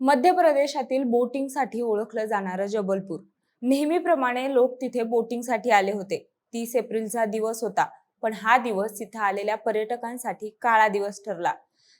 मध्य प्रदेशातील बोटिंगसाठी ओळखलं जाणारं जबलपूर. नेहमीप्रमाणे लोक तिथे बोटिंगसाठी आले होते. 30 एप्रिलचा दिवस होता, पण हा दिवस तिथे आलेल्या पर्यटकांसाठी काळा दिवस ठरला.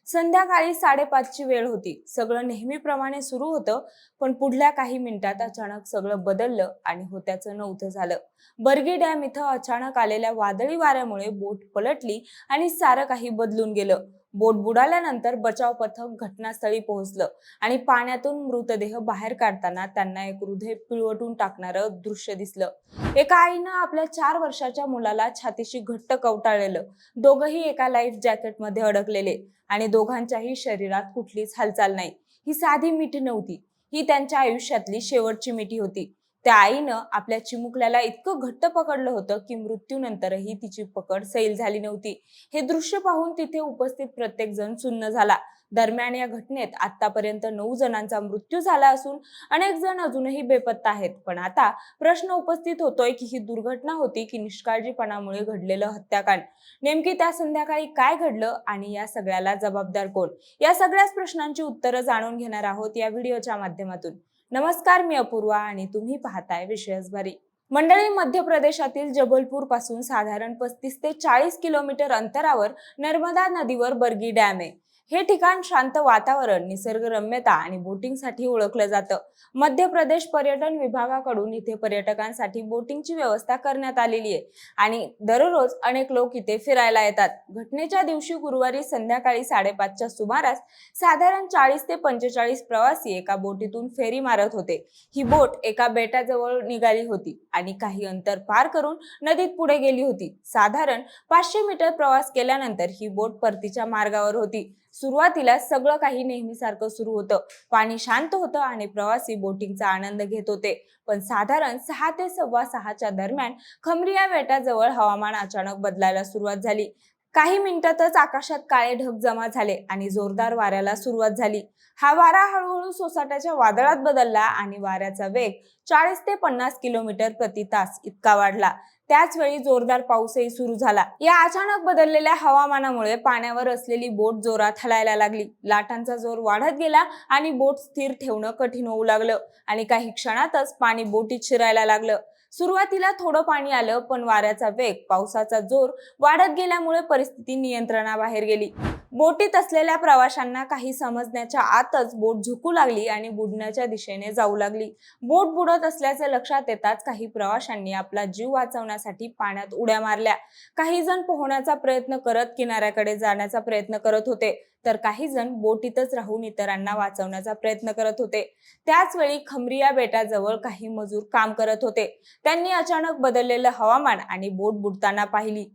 संध्याकाळी 5:30ची वेळ होती. सगळं नेहमीप्रमाणे सुरू होतं, पण पुढल्या काही मिनिटात अचानक सगळं बदललं आणि होत्याचं नव्हतं झालं. बर्गी डॅम इथं अचानक आलेल्या वादळी वाऱ्यामुळे बोट पलटली आणि सारं काही बदलून गेलं. बोट बुडाल्यानंतर बचाव पथक घटनास्थळी पोहोचलं आणि पाण्यातून मृतदेह बाहेर काढताना त्यांना एक हृदय पिळवटून टाकणारं दृश्य दिसलं. एका आईनं आपल्या 4 वर्षाच्या मुलाला छातीशी घट्ट कवटाळलेलं. दोघंही एका लाईफ जॅकेटमध्ये अडकलेले आणि दोघांच्याही शरीरात कुठलीच हालचाल नाही. ही साधी मिठी नव्हती, ही त्यांच्या आयुष्यातली शेवटची मिठी होती. त्या आईनं आपल्या चिमुकल्याला इतकं घट्ट पकडलं होतं की मृत्यूनंतरही तिची पकड सैल झाली नव्हती. हे दृश्य पाहून तिथे उपस्थित प्रत्येक जण सुन्न झाला. दरम्यान या घटनेत आतापर्यंत 9 जणांचा मृत्यू झाला असून अनेक जण अजूनही बेपत्ता आहेत. पण आता प्रश्न उपस्थित होतोय की ही दुर्घटना होती की निष्काळजीपणामुळे घडलेलं हत्याकांड. नेमकी त्या संध्याकाळी काय घडलं आणि या सगळ्याला जबाबदार कोण? या सगळ्याच प्रश्नांची उत्तरं जाणून घेणार आहोत या व्हिडिओच्या माध्यमातून. नमस्कार, मी अपूर्वा आणि तुम्ही पाहताय विश्वास भारी. मंडळी, मध्य प्रदेशातील जबलपूर पासून साधारण 35 ते 40 किलोमीटर अंतरावर नर्मदा नदीवर बर्गी डॅम आहे. हे ठिकाण शांत वातावरण, निसर्गरम्यता आणि बोटिंगसाठी ओळखलं जातं. मध्य प्रदेश पर्यटन विभागाकडून इथे पर्यटकांसाठी बोटिंगची व्यवस्था करण्यात आलेली आहे आणि दररोज अनेक लोक इथे फिरायला येतात. घटनेच्या दिवशी गुरुवारी संध्याकाळी 5:30च्या सुमारास साधारण 40 ते 45 प्रवासी एका बोटीतून फेरी मारत होते. ही बोट एका बेटाजवळ निघाली होती आणि काही अंतर पार करून नदीत पुढे गेली होती. साधारण 500 मीटर प्रवास केल्यानंतर ही बोट परतीच्या मार्गावर होती. सुरुवातीला सगळं काही नेहमीसारखं सुरू होतं. पाणी शांत होतं आणि प्रवासी बोटिंगचा आनंद घेत होते. पण साधारण 6 ते 6:15च्या दरम्यान खमरिया बेटाजवळ हवामान अचानक बदलायला सुरुवात झाली. काही मिनिटातच आकाशात काळे ढग जमा झाले आणि जोरदार वाऱ्याला सुरुवात झाली. हा वारा हळूहळू सोसाट्याच्या वादळात बदलला आणि वाऱ्याचा वेग 40 ते 50 किलोमीटर प्रति तास इतका वाढला. त्याच वेळी जोरदार पाऊसही सुरू झाला. या अचानक बदललेल्या हवामानामुळे पाण्यावर असलेली बोट जोरात हलायला लागली. लाटांचा जोर वाढत गेला आणि बोट स्थिर ठेवणं कठीण होऊ लागलं आणि काही क्षणातच पाणी बोटीत शिरायला लागलं. सुरुवातीला थोडं पाणी आलं, पण वाऱ्याचा वेग, पावसाचा जोर वाढत गेल्यामुळे परिस्थिती नियंत्रणाबाहेर गेली. बोटीत असलेल्या प्रवाशांना काही समजण्याच्या आतच बोट झुकू लागली आणि बुडण्याच्या दिशेने जाऊ लागली. बोट बुडत असल्याचे लक्षात येताच काही प्रवाशांनी आपला जीव वाचवण्यासाठी पाण्यात उड्या मारल्या. काही जण पोहण्याचा प्रयत्न करत किनाऱ्याकडे जाण्याचा प्रयत्न करत होते, तर काही जण बोटीतच राहून इतरांना वाचवण्याचा प्रयत्न करत होते. त्याच वेळी खमरिया बेटाजवळ काही मजूर काम करत होते. त्यांनी अचानक बदललेलं हवामान आणि बोट बुडताना पाहिली.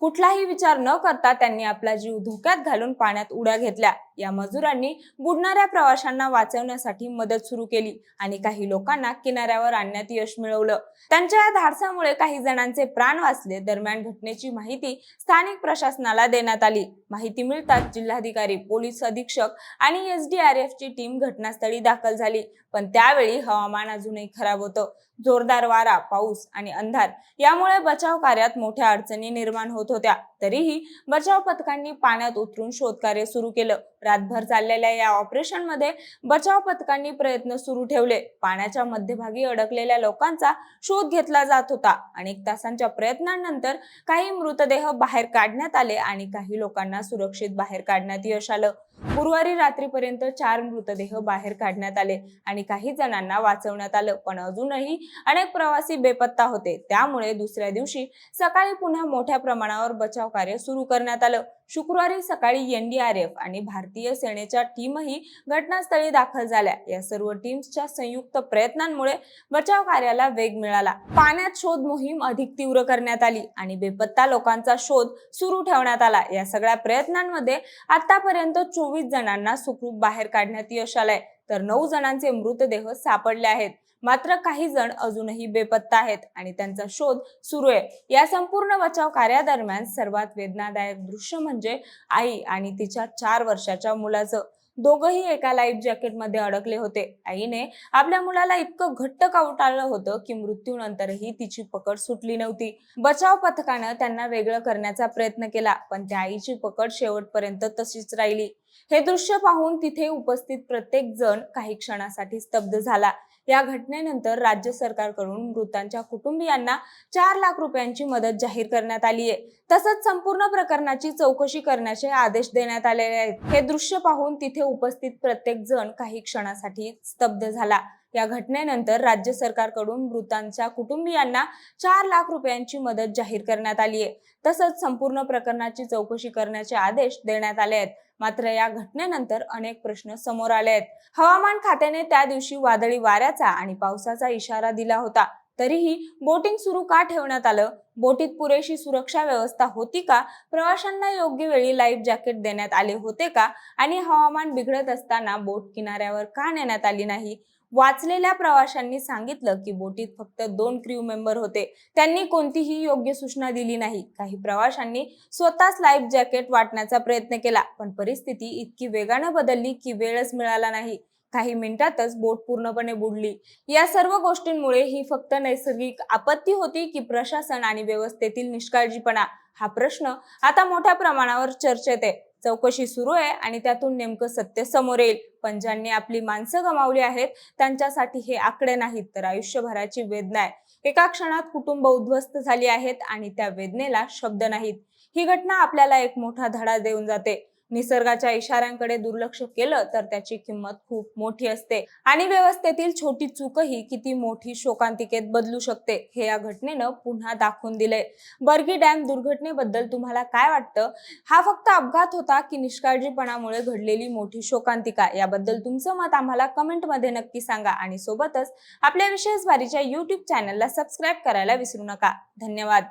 कुठलाही विचार न करता त्यांनी आपला जीव धोक्यात घालून पाण्यात उड्या घेतल्या. या मजुरांनी बुडणाऱ्या प्रवाशांना वाचवण्यासाठी मदत सुरू केली आणि काही लोकांना किनाऱ्यावर आणण्यात यश मिळवलं. त्यांच्या या धाडसामुळे काही जणांचे प्राण वाचले. दरम्यान घटनेची माहिती स्थानिक प्रशासनाला देण्यात आली. माहिती मिळताच जिल्हाधिकारी, पोलीस अधीक्षक आणि SDRFची टीम घटनास्थळी दाखल झाली. पण त्यावेळी हवामान अजूनही खराब होतं. जोरदार वारा, पाऊस आणि अंधार यामुळे बचाव कार्यात मोठ्या अडचणी निर्माण होत होत्या. तरीही बचाव पथकांनी पाण्यात उतरून शोधकार्य सुरू केलं. रातभर चाललेल्या या ऑपरेशनमध्ये बचाव पथकांनी प्रयत्न सुरू ठेवले. पाण्याच्या मध्यभागी अडकलेल्या लोकांचा शोध घेतला जात होता. अनेक तासांच्या प्रयत्नांनंतर काही मृतदेह बाहेर काढण्यात आले आणि काही लोकांना सुरक्षित बाहेर काढण्यात यश आलं. गुरुवारी रात्रीपर्यंत 4 मृतदेह बाहेर काढण्यात आले आणि काही जणांना वाचवण्यात आलं. पण अजूनही अनेक प्रवासी बेपत्ता होते. त्यामुळे दुसऱ्या दिवशी सकाळी पुन्हा मोठ्या प्रमाणावर बचाव कार्य सुरू करण्यात आलं. शुक्रवारी सकाळी NDRF आणि भारतीय सेनेच्या टीमही घटनास्थळी दाखल झाल्या. या सर्व टीम्सच्या संयुक्त प्रयत्नांमुळे बचाव कार्याला वेग मिळाला. पाण्यात शोध मोहीम अधिक तीव्र करण्यात आली आणि बेपत्ता लोकांचा शोध सुरू ठेवण्यात आला. या सगळ्या प्रयत्नांमध्ये आतापर्यंत 24 जणांना सुखरूप बाहेर काढण्यात यश आलंय, तर 9 जणांचे मृतदेह सापडले आहेत. मात्र काही जण अजूनही बेपत्ता आहेत आणि त्यांचा शोध सुरू आहे. या संपूर्ण बचाव कार्यादरम्यान सर्वात वेदनादायक दृश्य म्हणजे आई आणि तिच्या 4 वर्षाच्या मुलाचं. दोघंही एका लाईफ जॅकेटमध्ये अडकले होते. आईने आपल्या मुलाला इतकं घट्ट कवटाळलं होतं की मृत्यूनंतरही तिची पकड सुटली नव्हती. बचाव पथकानं त्यांना वेगळं करण्याचा प्रयत्न केला, पण त्या आईची पकड शेवटपर्यंत तशीच राहिली. हे दृश्य पाहून तिथे उपस्थित प्रत्येक जण काही क्षणासाठी स्तब्ध झाला. या घटनेनंतर राज्य सरकारकडून मृतांच्या कुटुंबियांना 4 लाख रुपयांची मदत जाहीर करण्यात आली आहे. तसंच संपूर्ण प्रकरणाची चौकशी करण्याचे आदेश देण्यात आलेले आहेत. हे दृश्य पाहून तिथे उपस्थित प्रत्येक जण काही क्षणासाठी स्तब्ध झाला. या घटनेनंतर राज्य सरकारकडून मृतांच्या कुटुंबियांना 4 लाख रुपयांची मदत जाहीर करण्यात आली आहे. तसंच संपूर्ण प्रकरणाची चौकशी करण्याचे आदेश देण्यात आले आहेत. मात्र या घटनेनंतर अनेक प्रश्न समोर आले आहेत. हवामान खात्याने त्या दिवशी वादळी वाऱ्याचा आणि पावसाचा इशारा दिला होता. तरीही बोटिंग सुरू का ठेवण्यात आलं? बोटीत पुरेशी सुरक्षा व्यवस्था होती का? प्रवाशांना योग्य वेळी लाईफ जॅकेट देण्यात आले होते का? आणि हवामान बिघडत असताना बोट किनाऱ्यावर का नेण्यात आली नाही? वाचलेल्या प्रवाशांनी सांगितलं की बोटीत फक्त 2 क्रू मेंबर होते. त्यांनी कोणतीही योग्य सूचना दिली नाही. काही प्रवाशांनी स्वतःच लाईफ जॅकेट वाटण्याचा प्रयत्न केला, पण परिस्थिती इतकी वेगाने बदलली की वेळच मिळाला नाही. काही मिनिटातच बोट पूर्णपणे बुडली. या सर्व गोष्टींमुळे ही फक्त नैसर्गिक आपत्ती होती की प्रशासन आणि व्यवस्थेतील निष्काळजीपणा? हा प्रश्न आता मोठ्या प्रमाणावर चर्चेत आहे. चौकशी सुरू आहे आणि त्यातून नेमकं सत्य समोर येईल. पण ज्यांनी आपली माणसं गमावली आहेत त्यांच्यासाठी हे आकडे नाहीत, तर आयुष्यभराची वेदना आहे. एका क्षणात कुटुंब उद्ध्वस्त झाली आहेत आणि त्या वेदनेला शब्द नाहीत. ही घटना आपल्याला एक मोठा धडा देऊन जाते. निसर्गाच्या इशाऱ्यांकडे दुर्लक्ष केलं तर त्याची किंमत खूप मोठी असते आणि व्यवस्थेतील छोटी चूकही किती मोठी शोकांतिकेत बदलू शकते, हे या घटनेनं पुन्हा दाखवून दिलंय. बर्गी डॅम दुर्घटनेबद्दल तुम्हाला काय वाटतं? हा फक्त अपघात होता की निष्काळजीपणामुळे घडलेली मोठी शोकांतिका? याबद्दल तुमचं मत आम्हाला कमेंटमध्ये नक्की सांगा आणि सोबतच आपल्या विशेष वारीच्या YouTube चॅनलला सबस्क्राईब करायला विसरू नका. धन्यवाद.